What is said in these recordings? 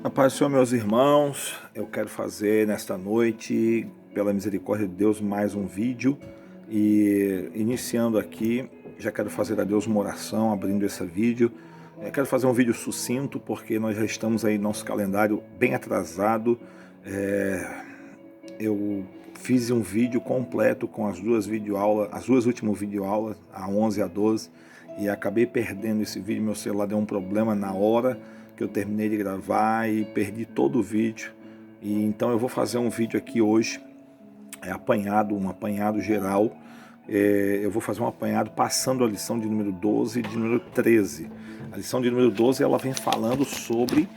A paz do Senhor, meus irmãos, eu quero fazer nesta noite, pela misericórdia de Deus, mais um vídeo. E iniciando aqui, já quero fazer a Deus uma oração, abrindo esse vídeo. Eu quero fazer um vídeo sucinto, porque nós já estamos aí, nosso calendário bem atrasado. Eu fiz um vídeo completo com as duas videoaulas, as duas últimas videoaulas, a 11 e a 12, e acabei perdendo esse vídeo. Meu celular deu um problema na hora que eu terminei de gravar e perdi todo o vídeo. E então eu vou fazer um vídeo aqui hoje, um apanhado geral. Eu vou fazer um apanhado passando a lição de número 12 e de número 13. A lição de número 12 ela vem falando sobre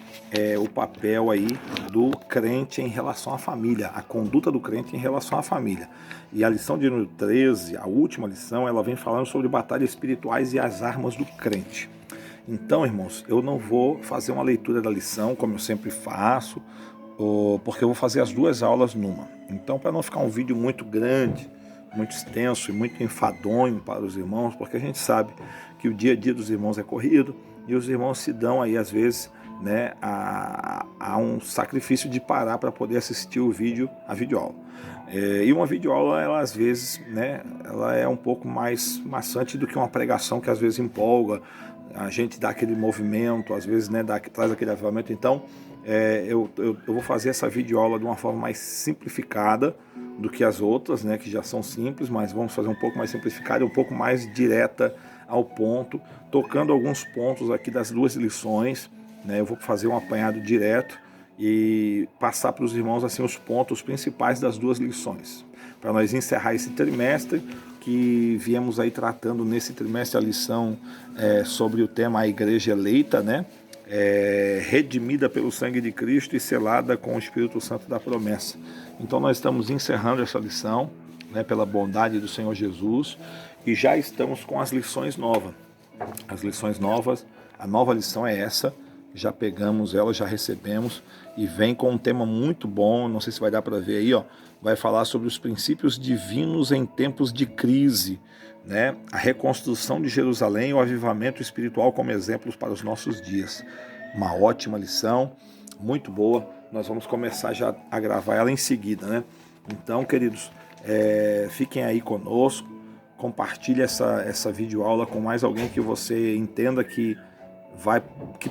o papel aí do crente em relação à família, a conduta do crente em relação à família. E a lição de número 13, a última lição, ela vem falando sobre batalhas espirituais e as armas do crente. Então, irmãos, eu não vou fazer uma leitura da lição, como eu sempre faço, porque eu vou fazer as duas aulas numa. Então, para não ficar um vídeo muito grande, muito extenso e muito enfadonho para os irmãos, porque a gente sabe que o dia a dia dos irmãos é corrido e os irmãos se dão aí, às vezes, né, a um sacrifício de parar para poder assistir o vídeo, a videoaula. E uma videoaula, ela às vezes, né, ela é um pouco mais maçante do que uma pregação que às vezes empolga, a gente dá aquele movimento, às vezes, né, traz aquele avivamento. Então, eu vou fazer essa videoaula de uma forma mais simplificada do que as outras, né, que já são simples, mas vamos fazer um pouco mais simplificada, um pouco mais direta ao ponto, tocando alguns pontos aqui das duas lições, né. Eu vou fazer um apanhado direto e passar para os irmãos assim os pontos principais das duas lições, para nós encerrar esse trimestre, que viemos aí tratando nesse trimestre a lição sobre o tema a igreja eleita, né? Redimida pelo sangue de Cristo e selada com o Espírito Santo da promessa. Então nós estamos encerrando essa lição, né, pela bondade do Senhor Jesus, e já estamos com as lições novas. As lições novas, a nova lição é essa, já pegamos ela, já recebemos, e vem com um tema muito bom, não sei se vai dar para ver aí, ó, vai falar sobre os princípios divinos em tempos de crise, né? A reconstrução de Jerusalém e o avivamento espiritual como exemplos para os nossos dias. Uma ótima lição, muito boa, nós vamos começar já a gravar ela em seguida, né? Então, queridos, fiquem aí conosco, compartilhe essa videoaula com mais alguém que você entenda que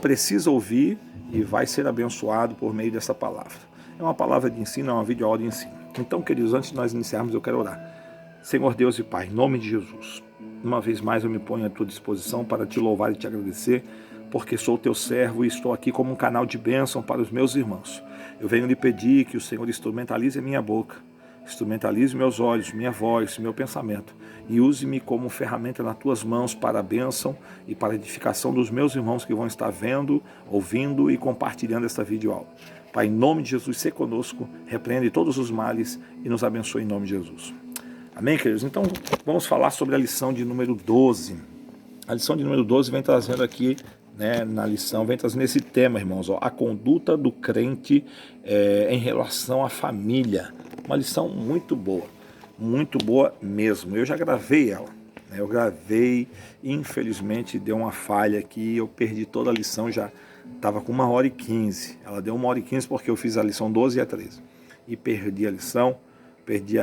precisa ouvir e vai ser abençoado por meio dessa palavra. É uma palavra de ensino, é uma videoaula de ensino. Então, queridos, antes de nós iniciarmos, eu quero orar. Senhor Deus e Pai, em nome de Jesus, uma vez mais eu me ponho à tua disposição para te louvar e te agradecer, porque sou teu servo e estou aqui como um canal de bênção para os meus irmãos. Eu venho lhe pedir que o Senhor instrumentalize a minha boca, instrumentalize meus olhos, minha voz, meu pensamento, e use-me como ferramenta nas tuas mãos para a bênção e para a edificação dos meus irmãos que vão estar vendo, ouvindo e compartilhando esta videoaula. Pai, em nome de Jesus, se conosco, repreende todos os males e nos abençoe em nome de Jesus. Amém, queridos? Então, vamos falar sobre a lição de número 12. A lição de número 12 vem trazendo aqui, né, na lição, vem trazendo esse tema, irmãos, ó, a conduta do crente em relação à família. Uma lição muito boa mesmo. Eu já gravei ela, né? Eu gravei, infelizmente deu uma falha aqui, eu perdi toda a lição, já estava com 1h15. Ela deu 1h15 porque eu fiz a lição 12 e a 13. E perdi a lição, perdi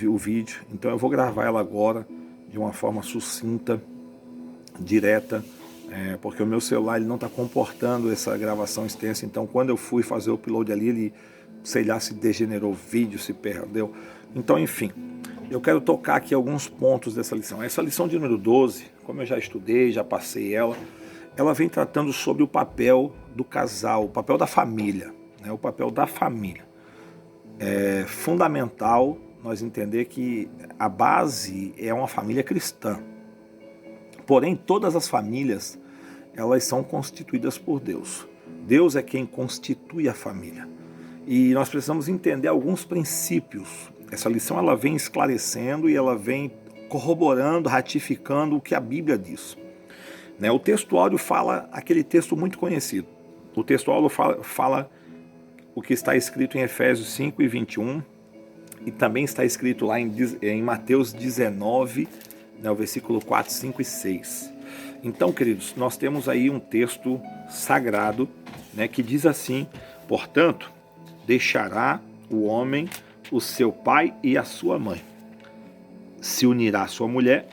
o vídeo. Então eu vou gravar ela agora de uma forma sucinta, direta, porque o meu celular ele não está comportando essa gravação extensa. Então quando eu fui fazer o upload ali, ele, sei lá, se degenerou o vídeo, se perdeu. Então, enfim, eu quero tocar aqui alguns pontos dessa lição. Essa lição de número 12, como eu já estudei, já passei ela vem tratando sobre o papel do casal, o papel da família, né? O papel da família. É fundamental nós entender que a base é uma família cristã. Porém, todas as famílias, elas são constituídas por Deus. Deus é quem constitui a família. E nós precisamos entender alguns princípios. Essa lição ela vem esclarecendo e ela vem corroborando, ratificando o que a Bíblia diz. O texto áudio fala aquele texto muito conhecido. O texto áudio fala o que está escrito em Efésios 5:21 e também está escrito lá em Mateus 19, o versículo 4, 5 e 6. Então, queridos, nós temos aí um texto sagrado, né, que diz assim: Portanto, deixará o homem o seu pai e a sua mãe, se unirá à sua mulher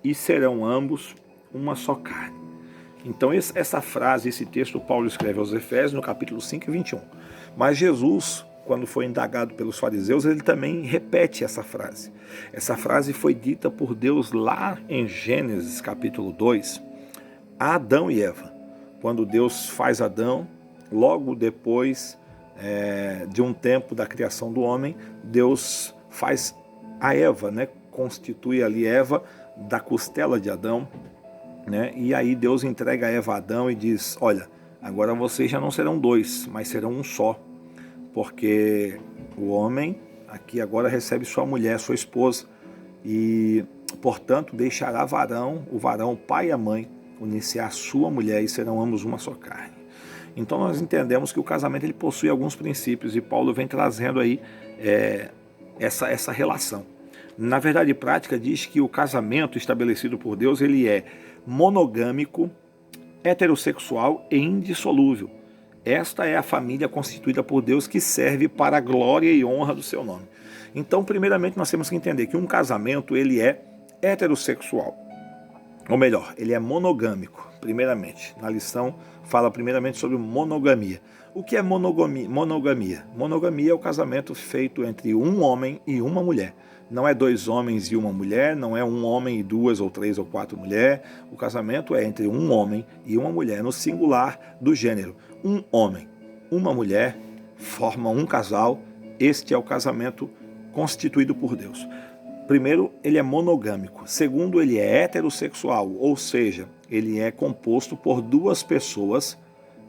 e serão ambos uma só carne. Então essa frase, esse texto, Paulo escreve aos Efésios no capítulo 5 e 21. Mas Jesus, quando foi indagado pelos fariseus, ele também repete essa frase. Essa frase foi dita por Deus lá em Gênesis capítulo 2, a Adão e Eva. Quando Deus faz Adão, logo depois de um tempo da criação do homem, Deus faz a Eva, né? Constitui ali Eva da costela de Adão, né? E aí Deus entrega a Eva a Adão e diz: olha, agora vocês já não serão dois, mas serão um só, porque o homem aqui agora recebe sua mulher, sua esposa, e portanto deixará o varão, o pai e a mãe, unir-se à sua mulher e serão ambos uma só carne. Então nós entendemos que o casamento ele possui alguns princípios e Paulo vem trazendo aí essa relação. Na verdade prática diz que o casamento estabelecido por Deus ele é monogâmico, heterossexual e indissolúvel. Esta é a família constituída por Deus que serve para a glória e honra do seu nome. Então, primeiramente, nós temos que entender que um casamento ele é heterossexual. Ou melhor, ele é monogâmico, primeiramente. Na lição fala primeiramente sobre monogamia. O que é monogamia? Monogamia é o casamento feito entre um homem e uma mulher. Não é dois homens e uma mulher, não é um homem e duas ou três ou quatro mulheres. O casamento é entre um homem e uma mulher, no singular do gênero. Um homem, uma mulher formam um casal. Este é o casamento constituído por Deus. Primeiro, ele é monogâmico. Segundo, ele é heterossexual, ou seja, ele é composto por duas pessoas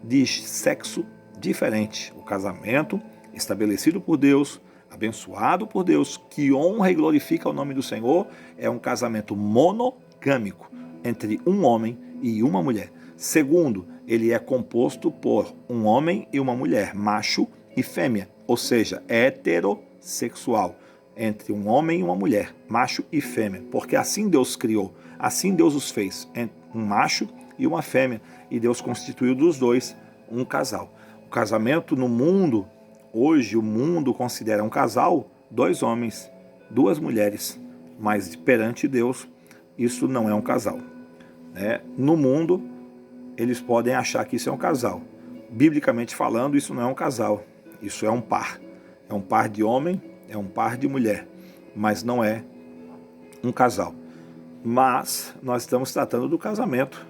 de sexo diferente. O casamento estabelecido por Deus, abençoado por Deus, que honra e glorifica o nome do Senhor, é um casamento monogâmico entre um homem e uma mulher. Segundo, ele é composto por um homem e uma mulher, macho e fêmea, ou seja, heterossexual, entre um homem e uma mulher, macho e fêmea, porque assim Deus criou, assim Deus os fez, um macho e uma fêmea, e Deus constituiu dos dois um casal. O casamento no mundo, hoje o mundo considera um casal dois homens, duas mulheres, mas perante Deus isso não é um casal. No mundo eles podem achar que isso é um casal. Biblicamente falando, isso não é um casal, isso é um par. É um par de homem, é um par de mulher, mas não é um casal. Mas nós estamos tratando do casamento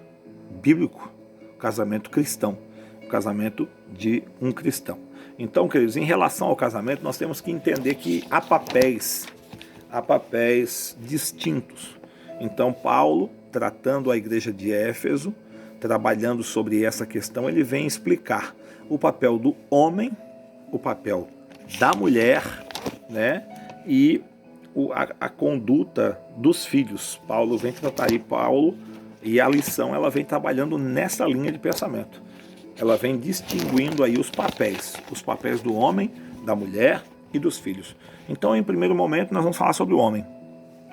bíblico, casamento cristão, o casamento de um cristão. Então, queridos, em relação ao casamento, nós temos que entender que há papéis distintos. Então, Paulo, tratando a igreja de Éfeso, trabalhando sobre essa questão, ele vem explicar o papel do homem, o papel da mulher, né? E a conduta dos filhos. Paulo vem tratar aí, e a lição ela vem trabalhando nessa linha de pensamento. Ela vem distinguindo aí os papéis do homem, da mulher e dos filhos. Então, em primeiro momento, nós vamos falar sobre o homem.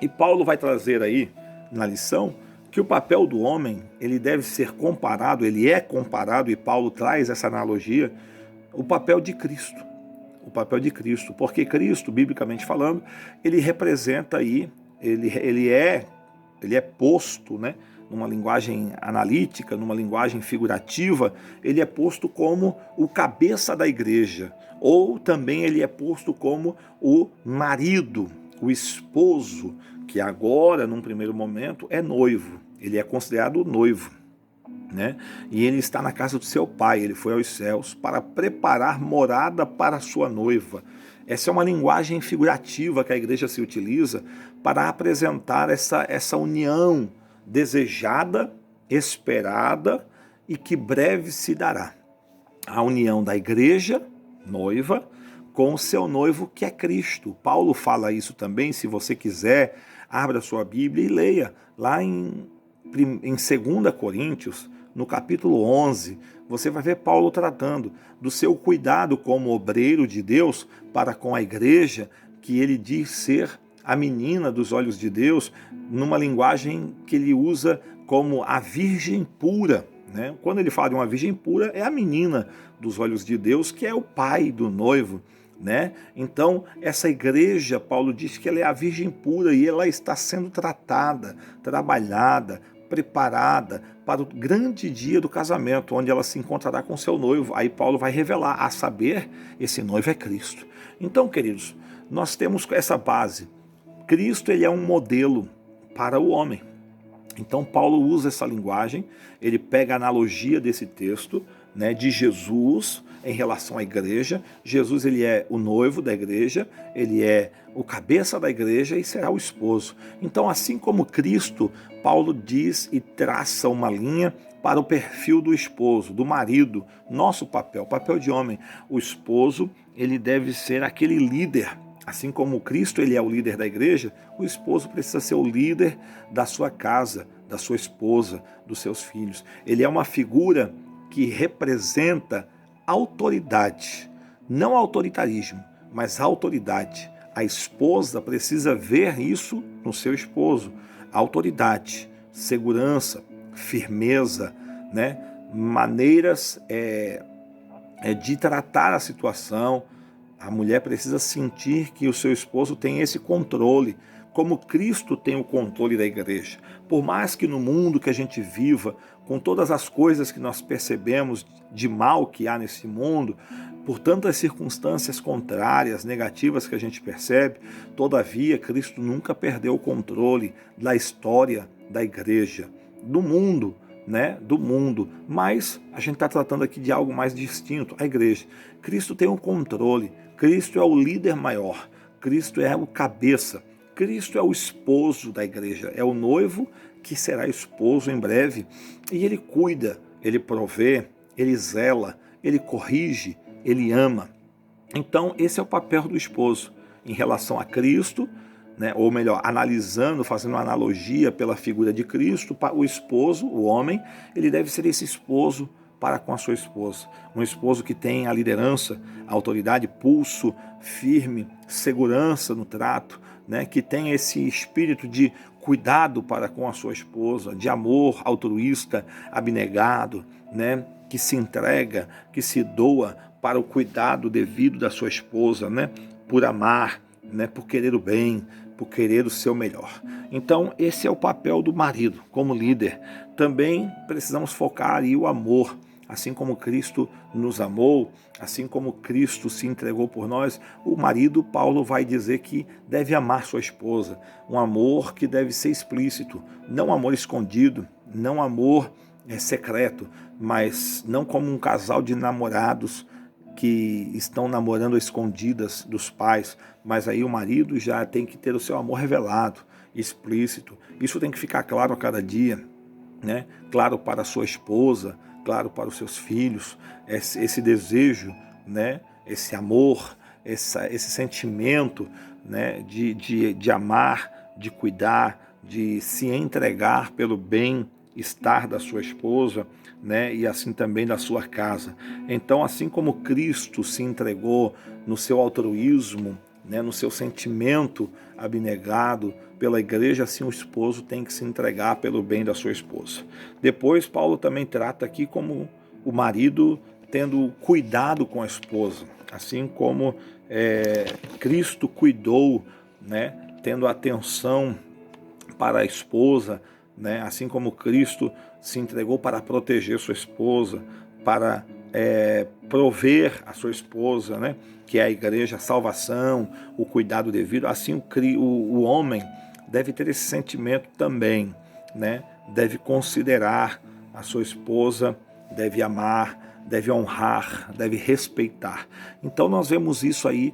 E Paulo vai trazer aí, na lição, que o papel do homem, ele deve ser comparado, ele é comparado, e Paulo traz essa analogia, o papel de Cristo. O papel de Cristo, porque Cristo, biblicamente falando, ele representa aí, ele é posto, né, numa linguagem analítica, numa linguagem figurativa, ele é posto como o cabeça da igreja, ou também ele é posto como o marido, o esposo, que agora, num primeiro momento, é noivo, ele é considerado noivo, né? E ele está na casa do seu pai, ele foi aos céus para preparar morada para a sua noiva. Essa é uma linguagem figurativa que a igreja se utiliza para apresentar essa união desejada, esperada e que breve se dará. A união da igreja, noiva, com o seu noivo que é Cristo. Paulo fala isso também, se você quiser, abra sua Bíblia e leia. Lá em 2 Coríntios, no capítulo 11, você vai ver Paulo tratando do seu cuidado como obreiro de Deus para com a igreja, que ele diz ser a menina dos olhos de Deus, numa linguagem que ele usa como a virgem pura, né? Quando ele fala de uma virgem pura, é a menina dos olhos de Deus, que é o pai do noivo, né? Então, essa igreja, Paulo diz que ela é a virgem pura e ela está sendo tratada, trabalhada, preparada para o grande dia do casamento, onde ela se encontrará com seu noivo. Aí Paulo vai revelar, a saber, esse noivo é Cristo. Então, queridos, nós temos essa base. Cristo, ele é um modelo para o homem. Então Paulo usa essa linguagem, ele pega a analogia desse texto, né, de Jesus em relação à igreja. Jesus, ele é o noivo da igreja, ele é o cabeça da igreja e será o esposo. Então, assim como Cristo, Paulo diz e traça uma linha para o perfil do esposo, do marido, nosso papel, papel de homem. O esposo, ele deve ser aquele líder. Assim como Cristo, ele é o líder da igreja, o esposo precisa ser o líder da sua casa, da sua esposa, dos seus filhos. Ele é uma figura que representa autoridade, não autoritarismo, mas autoridade. A esposa precisa ver isso no seu esposo. Autoridade, segurança, firmeza, né? Maneiras de tratar a situação. A mulher precisa sentir que o seu esposo tem esse controle, como Cristo tem o controle da igreja. Por mais que no mundo que a gente viva, com todas as coisas que nós percebemos de mal que há nesse mundo, por tantas circunstâncias contrárias, negativas que a gente percebe, todavia Cristo nunca perdeu o controle da história da igreja, do mundo, né, do mundo, mas a gente está tratando aqui de algo mais distinto, a igreja. Cristo tem um controle, Cristo é o líder maior, Cristo é o cabeça, Cristo é o esposo da igreja, é o noivo que será esposo em breve, e ele cuida, ele provê, ele zela, ele corrige, ele ama. Então esse é o papel do esposo em relação a Cristo, né? Ou melhor, analisando, fazendo uma analogia pela figura de Cristo, o esposo, o homem, ele deve ser esse esposo para com a sua esposa. Um esposo que tem a liderança, a autoridade, pulso firme, segurança no trato, né? Que tem esse espírito de cuidado para com a sua esposa, de amor altruísta, abnegado, né? Que se entrega, que se doa para o cuidado devido da sua esposa, né? Por amar, né? Por querer o bem, por querer o seu melhor. Então, esse é o papel do marido como líder. Também precisamos focar aí o amor. Assim como Cristo nos amou, assim como Cristo se entregou por nós, o marido, Paulo vai dizer que deve amar sua esposa. Um amor que deve ser explícito, não um amor escondido, não um amor secreto, mas não como um casal de namorados que estão namorando escondidas dos pais, mas aí o marido já tem que ter o seu amor revelado, explícito. Isso tem que ficar claro a cada dia, né? Claro para a sua esposa, claro para os seus filhos, esse desejo, né? Esse amor, esse sentimento, né? de amar, de cuidar, de se entregar pelo bem-estar da sua esposa, né? E assim também da sua casa. Então, assim como Cristo se entregou no seu altruísmo, né? No seu sentimento abnegado pela igreja, assim o esposo tem que se entregar pelo bem da sua esposa. Depois, Paulo também trata aqui como o marido tendo cuidado com a esposa, assim como Cristo cuidou, né? Tendo atenção para a esposa, né? Assim como Cristo se entregou para proteger sua esposa, para prover a sua esposa, né? Que é a igreja, a salvação, o cuidado devido. Assim o homem deve ter esse sentimento também, né? Deve considerar a sua esposa, deve amar, deve honrar, deve respeitar. Então nós vemos isso aí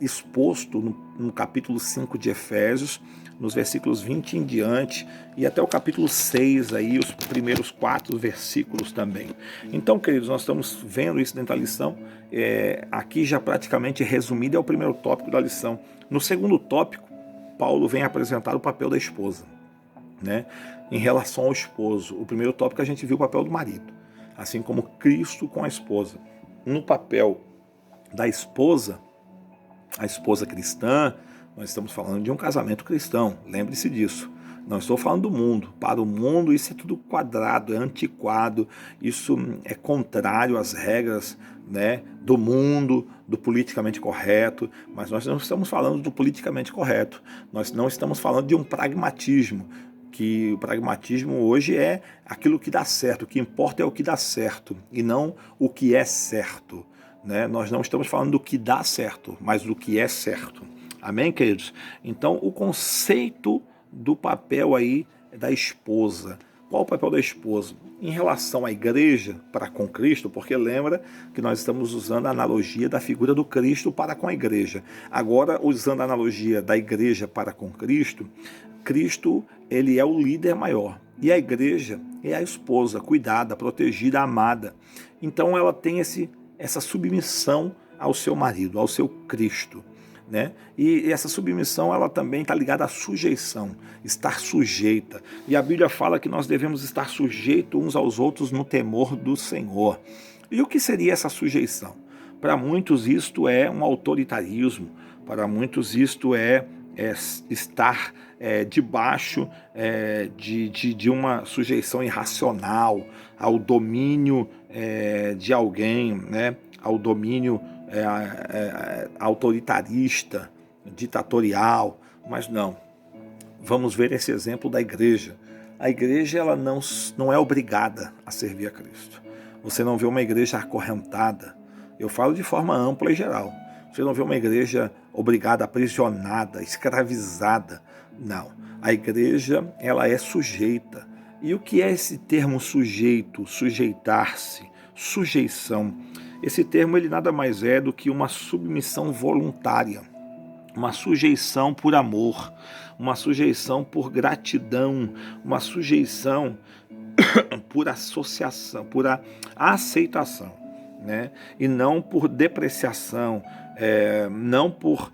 exposto no capítulo 5 de Efésios, nos versículos 20 em diante, e até o capítulo 6, aí, os primeiros 4 versículos também. Então, queridos, nós estamos vendo isso dentro da lição, aqui já praticamente resumido, é o primeiro tópico da lição. No segundo tópico, Paulo vem apresentar o papel da esposa, né? Em relação ao esposo. O primeiro tópico a gente viu o papel do marido, assim como Cristo com a esposa. No papel da esposa, a esposa cristã, nós estamos falando de um casamento cristão, lembre-se disso. Não estou falando do mundo. Para o mundo isso é tudo quadrado, é antiquado, isso é contrário às regras, né, do mundo, do politicamente correto, mas nós não estamos falando do politicamente correto, nós não estamos falando de um pragmatismo, que o pragmatismo hoje é aquilo que dá certo, o que importa é o que dá certo e não o que é certo, né? Nós não estamos falando do que dá certo, mas do que é certo. Amém, queridos? Então, o conceito do papel aí da esposa. Qual o papel da esposa? Em relação à igreja para com Cristo, porque lembra que nós estamos usando a analogia da figura do Cristo para com a igreja. Agora, usando a analogia da igreja para com Cristo, Cristo, ele é o líder maior. E a igreja é a esposa, cuidada, protegida, amada. Então ela tem essa submissão ao seu marido, ao seu Cristo, né? E essa submissão ela também está ligada à sujeição, estar sujeita. E a Bíblia fala que nós devemos estar sujeitos uns aos outros no temor do Senhor. E o que seria essa sujeição? Para muitos isto é um autoritarismo, para muitos isto é estar debaixo de uma sujeição irracional ao domínio de alguém, né? Ao domínio autoritarista, ditatorial, mas não. Vamos ver esse exemplo da igreja. A igreja ela não é obrigada a servir a Cristo. Você não vê uma igreja acorrentada. Eu falo de forma ampla e geral. Você não vê uma igreja obrigada, aprisionada, escravizada. Não. A igreja ela é sujeita. E o que é esse termo sujeito, sujeitar-se, sujeição? Esse termo ele nada mais é do que uma submissão voluntária, uma sujeição por amor, uma sujeição por gratidão, uma sujeição por associação, por aceitação, né? E não por depreciação, não por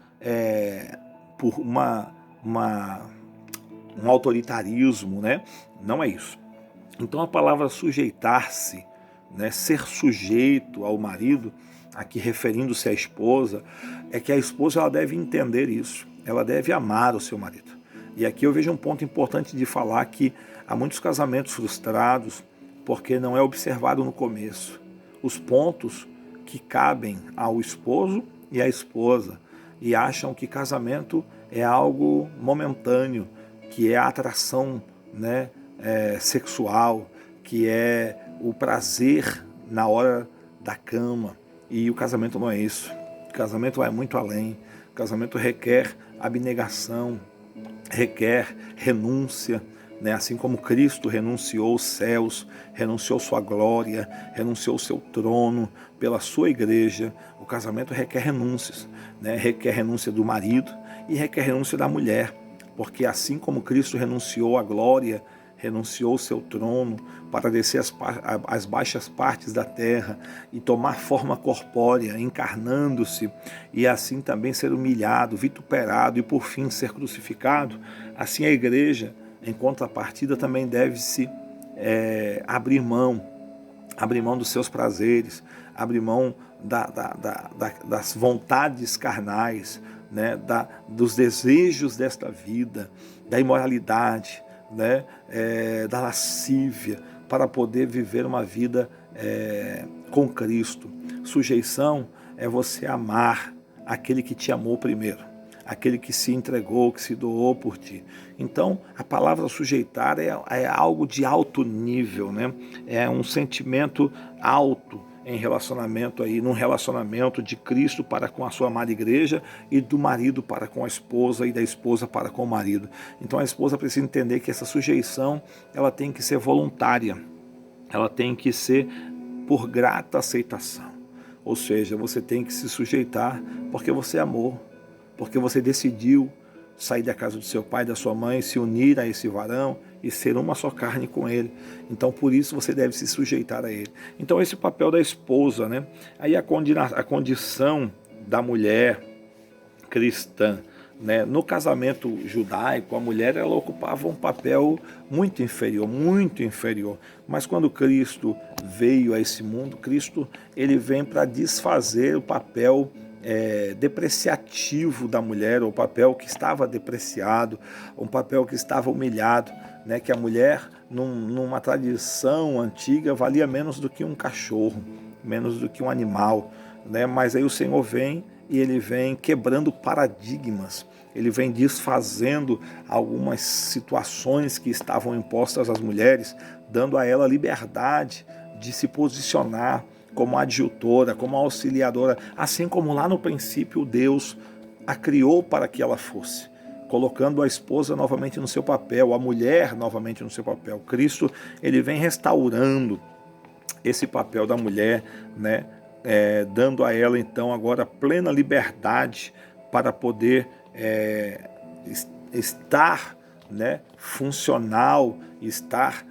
um autoritarismo, né? Não é isso. Então a palavra sujeitar-se, né, ser sujeito ao marido, aqui referindo-se à esposa, é que a esposa ela deve entender isso, ela deve amar o seu marido. E aqui eu vejo um ponto importante de falar que há muitos casamentos frustrados porque não é observado no começo os pontos que cabem ao esposo e à esposa e acham que casamento é algo momentâneo, que é a atração, né, sexual, que é o prazer na hora da cama. E o casamento não é isso. O casamento vai muito além. O casamento requer abnegação, requer renúncia, né? Assim como Cristo renunciou os céus, renunciou sua glória, renunciou seu trono pela sua igreja. O casamento requer renúncias, né? Requer renúncia do marido e requer renúncia da mulher, porque assim como Cristo renunciou à glória, renunciou seu trono para descer as baixas partes da terra e tomar forma corpórea, encarnando-se, e assim também ser humilhado, vituperado e por fim ser crucificado, assim a igreja, em contrapartida, também deve-se abrir mão dos seus prazeres, abrir mão das vontades carnais, né, dos desejos desta vida, da imoralidade, né, da lascívia, para poder viver uma vida com Cristo. Sujeição é você amar aquele que te amou primeiro, aquele que se entregou, que se doou por ti. Então, a palavra sujeitar é algo de alto nível, né? É um sentimento alto em relacionamento aí, num relacionamento de Cristo para com a sua amada igreja e do marido para com a esposa e da esposa para com o marido. Então a esposa precisa entender que essa sujeição ela tem que ser voluntária, ela tem que ser por grata aceitação. Ou seja, você tem que se sujeitar porque você amou, porque você decidiu sair da casa do seu pai, da sua mãe, se unir a esse varão e ser uma só carne com ele. Então, por isso, você deve se sujeitar a ele. Então, esse é o papel da esposa, né? Aí a condição da mulher cristã, né? No casamento judaico, a mulher ela ocupava um papel muito inferior, muito inferior. Mas quando Cristo veio a esse mundo, Cristo ele vem para desfazer o papel depreciativo da mulher, ou papel que estava depreciado, um papel que estava humilhado, né? Que a mulher, numa tradição antiga, valia menos do que um cachorro, menos do que um animal, né? Mas aí o Senhor vem e Ele vem quebrando paradigmas, Ele vem desfazendo algumas situações que estavam impostas às mulheres, dando a ela liberdade de se posicionar como adjutora, como auxiliadora, assim como lá no princípio Deus a criou para que ela fosse, colocando a esposa novamente no seu papel, a mulher novamente no seu papel. Cristo, ele vem restaurando esse papel da mulher, né? Dando a ela então agora plena liberdade para poder estar, né, funcional, estar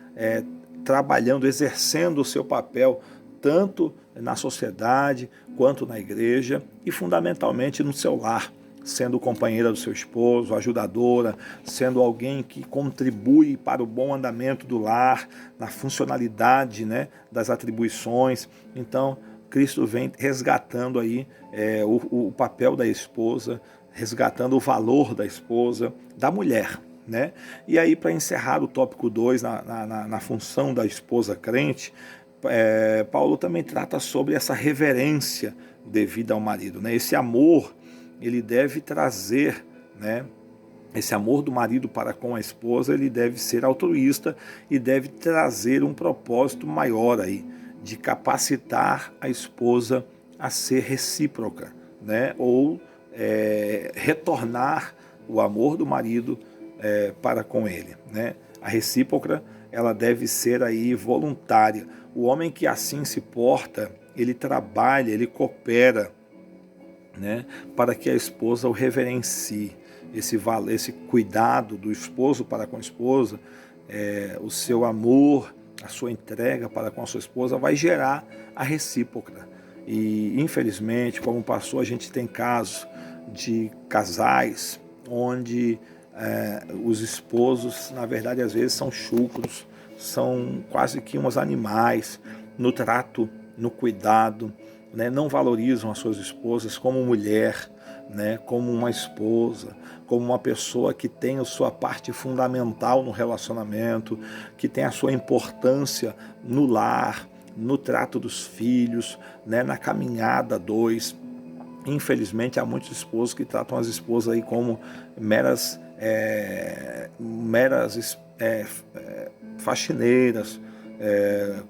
trabalhando, exercendo o seu papel tanto na sociedade quanto na igreja e fundamentalmente no seu lar, sendo companheira do seu esposo, ajudadora, sendo alguém que contribui para o bom andamento do lar, na funcionalidade, né, das atribuições. Então, Cristo vem resgatando aí o papel da esposa, resgatando o valor da esposa, da mulher, né? E aí, para encerrar o tópico 2, na função da esposa crente, Paulo também trata sobre essa reverência devida ao marido, né? Esse amor, ele deve trazer, né? Esse amor do marido para com a esposa, ele deve ser altruísta e deve trazer um propósito maior aí, de capacitar a esposa a ser recíproca, né? Ou retornar o amor do marido para com ele, né? A recíproca, ela deve ser aí voluntária. O homem que assim se porta, ele trabalha, ele coopera, né, para que a esposa o reverencie. Esse cuidado do esposo para com a esposa, o seu amor, a sua entrega para com a sua esposa vai gerar a recíproca. E infelizmente, como passou, a gente tem casos de casais onde os esposos, na verdade, às vezes são chucros, são quase que uns animais no trato, no cuidado, né? Não valorizam as suas esposas como mulher, né? Como uma esposa, como uma pessoa que tem a sua parte fundamental no relacionamento, que tem a sua importância no lar, no trato dos filhos, né? Na caminhada dois. Infelizmente, há muitos esposos que tratam as esposas aí como meras faxineiras,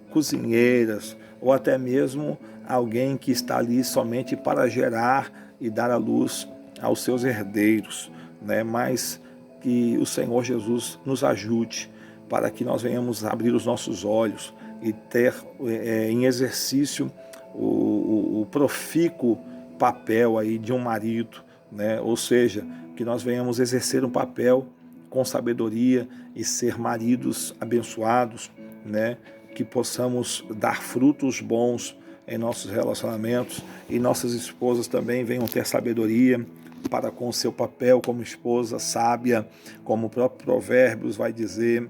cozinheiras, ou até mesmo alguém que está ali somente para gerar e dar à luz aos seus herdeiros, né? Mas que o Senhor Jesus nos ajude para que nós venhamos abrir os nossos olhos e ter em exercício o profícuo papel aí de um marido, né? Ou seja, que nós venhamos exercer um papel com sabedoria e ser maridos abençoados, né? Que possamos dar frutos bons em nossos relacionamentos e nossas esposas também venham ter sabedoria para com o seu papel como esposa sábia, como o próprio Provérbios vai dizer,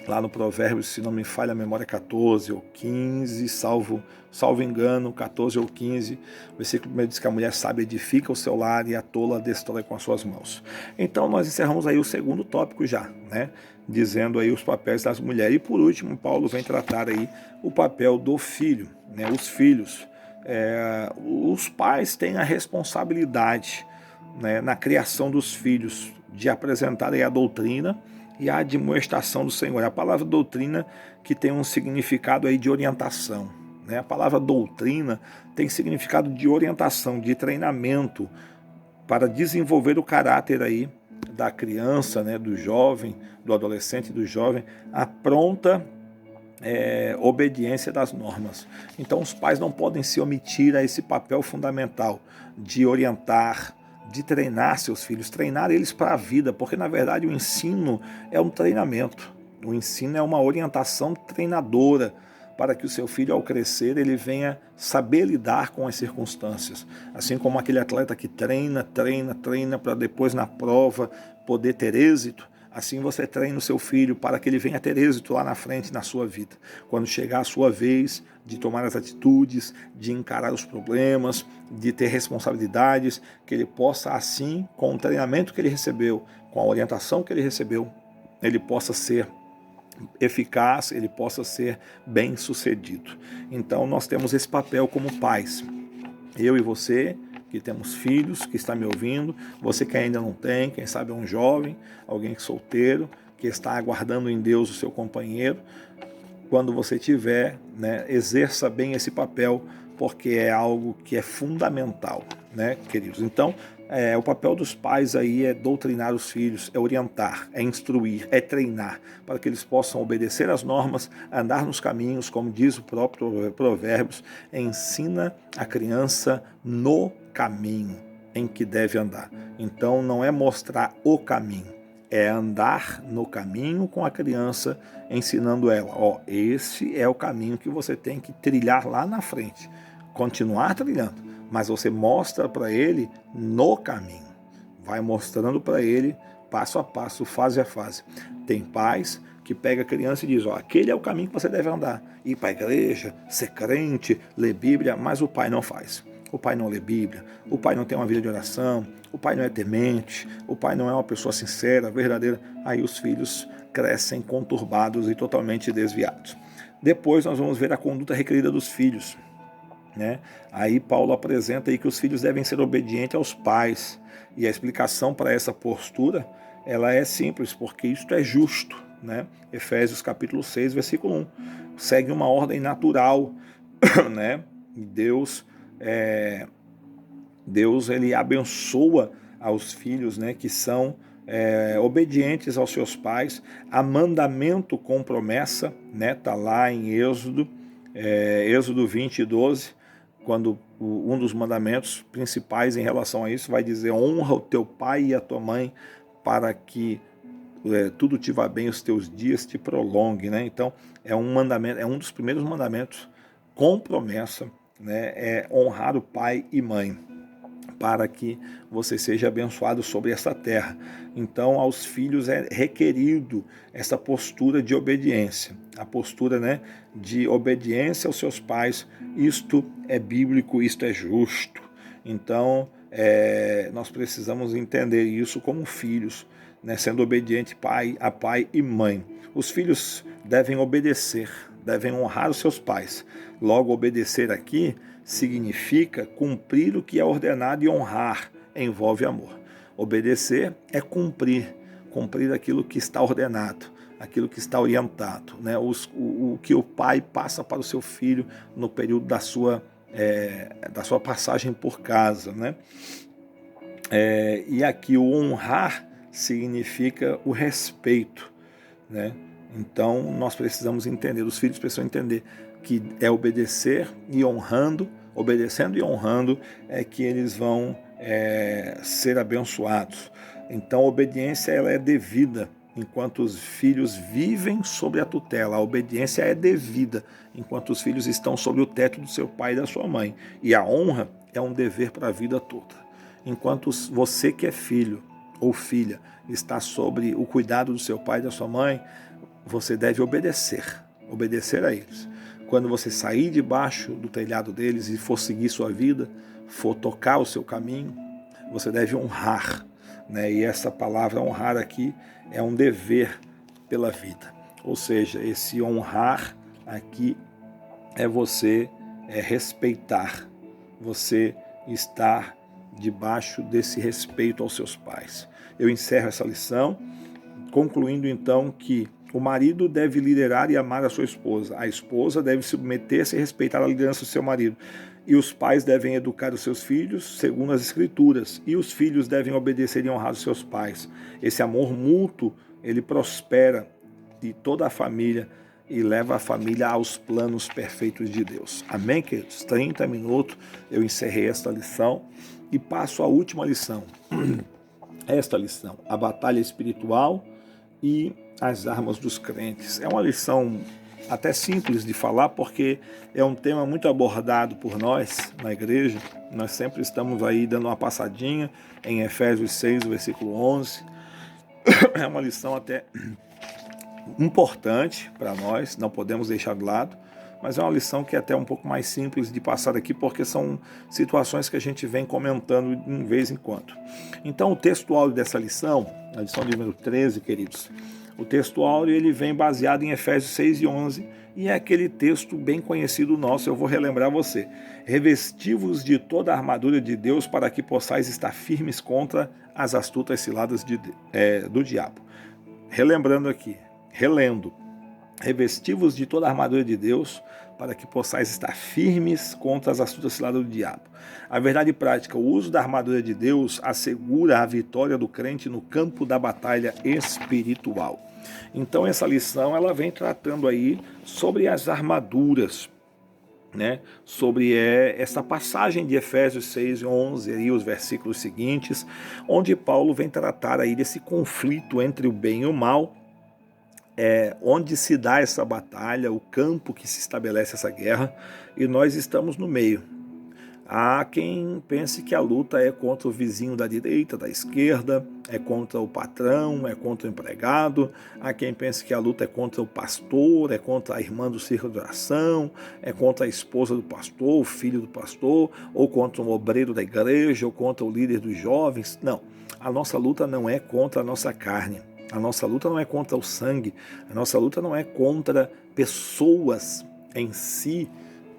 lá no Provérbios, se não me falha a memória, 14 ou 15, salvo engano, 14 ou 15, o versículo 1 diz que a mulher sábia edifica o seu lar e a tola destrói com as suas mãos. Então nós encerramos aí o segundo tópico já, né? Dizendo aí os papéis das mulheres. E por último, Paulo vem tratar aí o papel do filho, né? Os filhos. Os pais têm a responsabilidade, né, na criação dos filhos, de apresentar aí a doutrina e a admoestação do Senhor. A palavra doutrina que tem um significado aí de orientação, né? A palavra doutrina tem significado de orientação, de treinamento para desenvolver o caráter aí da criança, né, do jovem, do adolescente, do jovem, a pronta obediência das normas. Então os pais não podem se omitir a esse papel fundamental de orientar, de treinar seus filhos, treinar eles para a vida, porque na verdade o ensino é um treinamento, o ensino é uma orientação treinadora para que o seu filho, ao crescer, ele venha saber lidar com as circunstâncias, assim como aquele atleta que treina para depois na prova poder ter êxito. assim você treina o seu filho para que ele venha ter êxito lá na frente na sua vida. Quando chegar a sua vez de tomar as atitudes, de encarar os problemas, de ter responsabilidades, que ele possa assim, com o treinamento que ele recebeu, com a orientação que ele recebeu, ele possa ser eficaz, ele possa ser bem sucedido. Então nós temos esse papel como pais. Eu e você, que temos filhos, que está me ouvindo, você que ainda não tem, quem sabe é um jovem, alguém solteiro, que está aguardando em Deus o seu companheiro, quando você tiver, né, exerça bem esse papel, porque é algo que é fundamental, né, queridos? Então, o papel dos pais aí é doutrinar os filhos, é orientar, é instruir, é treinar, para que eles possam obedecer às normas, andar nos caminhos, como diz o próprio Provérbios, ensina a criança no caminho em que deve andar. Então não é mostrar o caminho, é andar no caminho com a criança, ensinando ela, esse é o caminho que você tem que trilhar lá na frente, continuar trilhando. Mas você mostra para ele no caminho. Vai mostrando para ele passo a passo, fase a fase. Tem pais que pega a criança e diz, aquele é o caminho que você deve andar. Ir para a igreja, ser crente, ler Bíblia, mas o pai não faz. O pai não lê Bíblia, o pai não tem uma vida de oração, o pai não é temente, o pai não é uma pessoa sincera, verdadeira. Aí os filhos crescem conturbados e totalmente desviados. Depois nós vamos ver a conduta requerida dos filhos. Né? Aí Paulo apresenta aí que os filhos devem ser obedientes aos pais, e a explicação para essa postura ela é simples, porque isto é justo, né? Efésios capítulo 6, versículo 1, segue uma ordem natural, né? Deus ele abençoa aos filhos, né, que são obedientes aos seus pais, há mandamento com promessa, né? Tá lá em Êxodo 20, 12, quando um dos mandamentos principais em relação a isso vai dizer: honra o teu pai e a tua mãe, para que tudo te vá bem, os teus dias te prolonguem, né? Então é um mandamento, é um dos primeiros mandamentos com promessa, né? É honrar o pai e mãe, para que você seja abençoado sobre essa terra. Então, aos filhos é requerido essa postura de obediência, a postura, né, de obediência aos seus pais. Isto é bíblico, isto é justo. Então, nós precisamos entender isso como filhos, né, sendo obediente a pai e mãe. Os filhos devem obedecer, devem honrar os seus pais. Logo, obedecer aqui significa cumprir o que é ordenado, e honrar envolve amor. Obedecer é cumprir aquilo que está ordenado, aquilo que está orientado, né? O que o pai passa para o seu filho no período da sua passagem por casa, né? E aqui o honrar significa o respeito, né? Então nós precisamos entender, os filhos precisam entender que é obedecer e honrando, obedecendo e honrando é que eles vão ser abençoados. Então a obediência ela é devida enquanto os filhos vivem sob a tutela. A obediência é devida enquanto os filhos estão sob o teto do seu pai e da sua mãe. E a honra é um dever para a vida toda. Enquanto você que é filho ou filha está sob o cuidado do seu pai e da sua mãe, você deve obedecer a eles. Quando você sair debaixo do telhado deles e for seguir sua vida, for tocar o seu caminho, você deve honrar, né? E essa palavra honrar aqui é um dever pela vida. Ou seja, esse honrar aqui é você respeitar, você estar debaixo desse respeito aos seus pais. Eu encerro essa lição, concluindo então que o marido deve liderar e amar a sua esposa. A esposa deve submeter-se e respeitar a liderança do seu marido. E os pais devem educar os seus filhos segundo as Escrituras. E os filhos devem obedecer e honrar os seus pais. Esse amor mútuo, ele prospera de toda a família e leva a família aos planos perfeitos de Deus. Amém, queridos? 30 minutos, eu encerrei esta lição e passo à última lição. Esta lição, a batalha espiritual e as armas dos crentes. É uma lição até simples de falar, porque é um tema muito abordado por nós na igreja. Nós sempre estamos aí dando uma passadinha em Efésios 6, versículo 11, É uma lição até importante para nós, não podemos deixar de lado, mas é uma lição que é até um pouco mais simples de passar aqui, porque são situações que a gente vem comentando de vez em quando. Então, o texto áureo dessa lição, a lição de número 13, queridos, o texto áureo ele vem baseado em Efésios 6 e 11, e é aquele texto bem conhecido nosso, eu vou relembrar você. Revesti-vos de toda a armadura de Deus para que possais estar firmes contra as astutas ciladas do diabo. Relembrando aqui, relendo, revesti-vos de toda a armadura de Deus para que possais estar firmes contra as astutas ciladas do diabo. A verdade prática, o uso da armadura de Deus assegura a vitória do crente no campo da batalha espiritual. Então essa lição ela vem tratando aí sobre as armaduras, né? Sobre essa passagem de Efésios 6 e 11, aí, os versículos seguintes, onde Paulo vem tratar aí desse conflito entre o bem e o mal, onde se dá essa batalha, o campo que se estabelece essa guerra, e nós estamos no meio. Há quem pense que a luta é contra o vizinho da direita, da esquerda, é contra o patrão, é contra o empregado. Há quem pense que a luta é contra o pastor, é contra a irmã do círculo de oração, é contra a esposa do pastor, o filho do pastor, ou contra um obreiro da igreja, ou contra o líder dos jovens. Não, a nossa luta não é contra a nossa carne. A nossa luta não é contra o sangue. A nossa luta não é contra pessoas em si,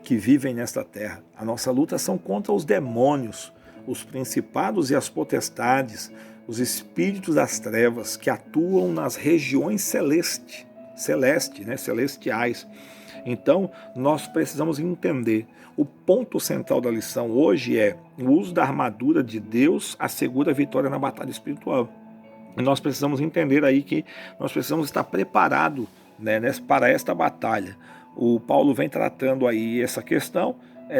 que vivem nesta terra. A nossa luta são contra os demônios, os principados e as potestades, os espíritos das trevas que atuam nas regiões celestiais. Então, nós precisamos entender. O ponto central da lição hoje é o uso da armadura de Deus assegura a vitória na batalha espiritual. E nós precisamos entender aí que nós precisamos estar preparados, né, para esta batalha. O Paulo vem tratando aí essa questão,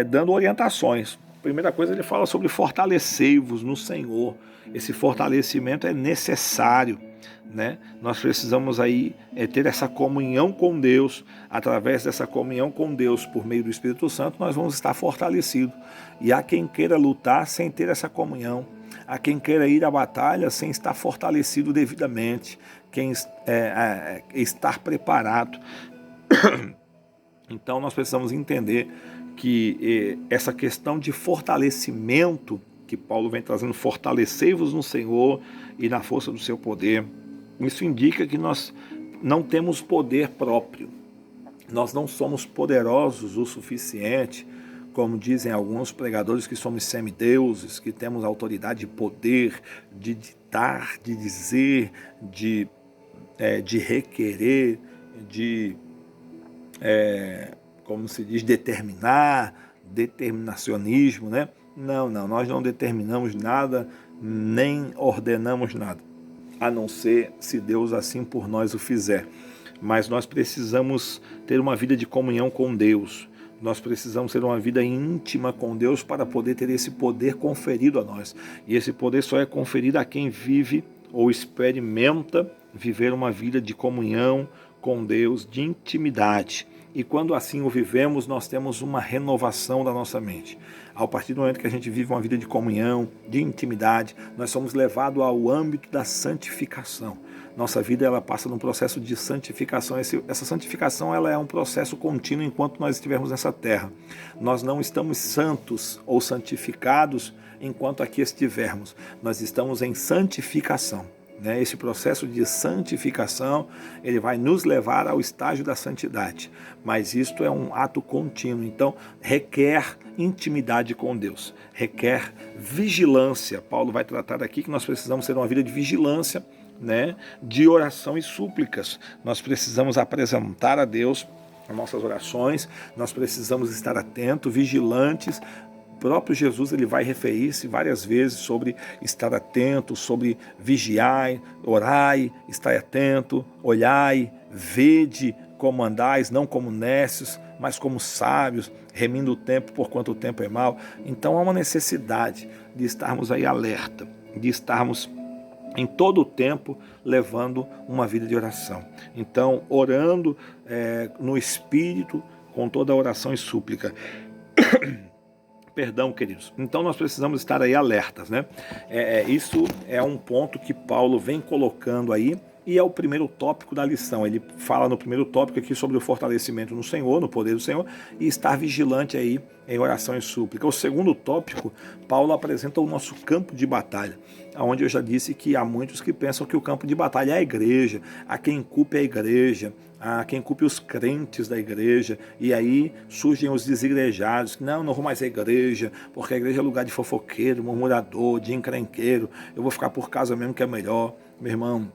dando orientações. Primeira coisa, ele fala sobre fortalecei-vos no Senhor. Esse fortalecimento é necessário, né? Nós precisamos aí ter essa comunhão com Deus. Através dessa comunhão com Deus, por meio do Espírito Santo, nós vamos estar fortalecidos. E há quem queira lutar sem ter essa comunhão. Há quem queira ir à batalha sem estar fortalecido devidamente, quem estar preparado. Então nós precisamos entender que essa questão de fortalecimento que Paulo vem trazendo, fortalecei-vos no Senhor e na força do seu poder, isso indica que nós não temos poder próprio, nós não somos poderosos o suficiente, como dizem alguns pregadores que somos semideuses, que temos autoridade e poder de ditar, de dizer, de requerer, de como se diz, determinacionismo, né? Não, nós não determinamos nada, nem ordenamos nada, a não ser se Deus assim por nós o fizer. Mas nós precisamos ter uma vida de comunhão com Deus, nós precisamos ter uma vida íntima com Deus para poder ter esse poder conferido a nós. E esse poder só é conferido a quem vive ou experimenta viver uma vida de comunhão com Deus, de intimidade. E quando assim o vivemos, nós temos uma renovação da nossa mente. A partir do momento que a gente vive uma vida de comunhão, de intimidade, nós somos levados ao âmbito da santificação. Nossa vida ela passa num processo de santificação. Essa santificação ela é um processo contínuo enquanto nós estivermos nessa terra. Nós não estamos santos ou santificados enquanto aqui estivermos. Nós estamos em santificação. Esse processo de santificação, ele vai nos levar ao estágio da santidade, mas isto é um ato contínuo, então requer intimidade com Deus, requer vigilância. Paulo vai tratar aqui que nós precisamos ter uma vida de vigilância, de oração e súplicas. Nós precisamos apresentar a Deus as nossas orações, nós precisamos estar atentos, vigilantes. O próprio Jesus ele vai referir-se várias vezes sobre estar atento, sobre vigiai, orai, estai atento, olhai, vede como andais, não como nécios, mas como sábios, remindo o tempo porquanto o tempo é mau. Então há uma necessidade de estarmos aí alerta, de estarmos em todo o tempo levando uma vida de oração. Então, orando no Espírito, com toda a oração e súplica. Perdão, queridos. Então nós precisamos estar aí alertas, né? Isso é um ponto que Paulo vem colocando aí, e é o primeiro tópico da lição. Ele fala no primeiro tópico aqui sobre o fortalecimento no Senhor, no poder do Senhor, e estar vigilante aí em oração e súplica. O segundo tópico, Paulo apresenta o nosso campo de batalha, onde eu já disse que há muitos que pensam que o campo de batalha é a igreja, a quem culpa é a igreja, a quem culpa os crentes da igreja, e aí surgem os desigrejados, que não vou mais à igreja, porque a igreja é lugar de fofoqueiro, murmurador, de encrenqueiro, eu vou ficar por casa mesmo que é melhor. Meu irmão,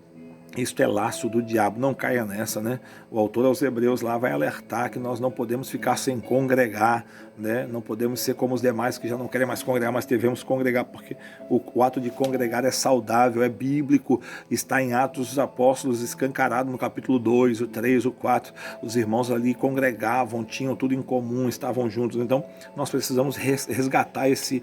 isto é laço do diabo, não caia nessa, né? O autor aos Hebreus lá vai alertar que nós não podemos ficar sem congregar, né? Não podemos ser como os demais que já não querem mais congregar, mas devemos congregar, porque o ato de congregar é saudável, é bíblico, está em Atos dos Apóstolos escancarado no capítulo 2, o 3, o 4, os irmãos ali congregavam, tinham tudo em comum, estavam juntos. Então nós precisamos resgatar esse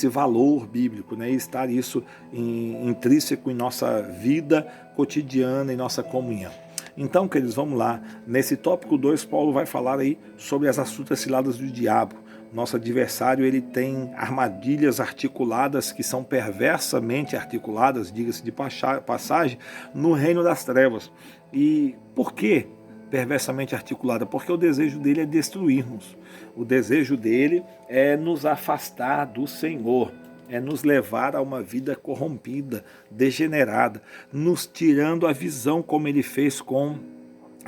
valor bíblico, né? E estar isso intrínseco em nossa vida cotidiana, em nossa comunhão. Então, queridos, vamos lá. Nesse tópico 2, Paulo vai falar aí sobre as astutas ciladas do diabo. Nosso adversário, ele tem armadilhas articuladas que são perversamente articuladas, diga-se de passagem, no reino das trevas. E por que perversamente articulada? Porque o desejo dele é destruir-nos. O desejo dele é nos afastar do Senhor, é nos levar a uma vida corrompida, degenerada, nos tirando a visão como ele fez com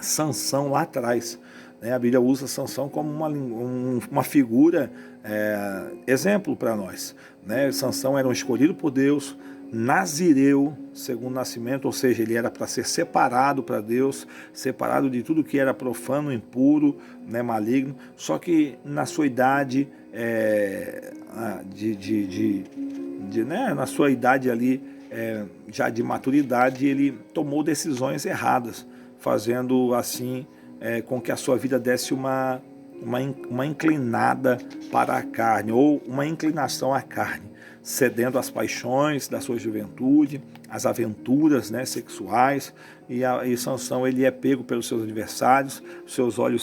Sansão lá atrás. A Bíblia usa Sansão como uma figura, exemplo para nós. Sansão era um escolhido por Deus, nazireu, segundo nascimento, ou seja, ele era para ser separado para Deus, separado de tudo que era profano, impuro, maligno, só que na sua idade, na sua idade ali, já de maturidade, ele tomou decisões erradas, fazendo assim com que a sua vida desse uma inclinada para a carne, ou uma inclinação à carne, cedendo às paixões da sua juventude, às aventuras sexuais, e Sansão ele é pego pelos seus adversários, seus olhos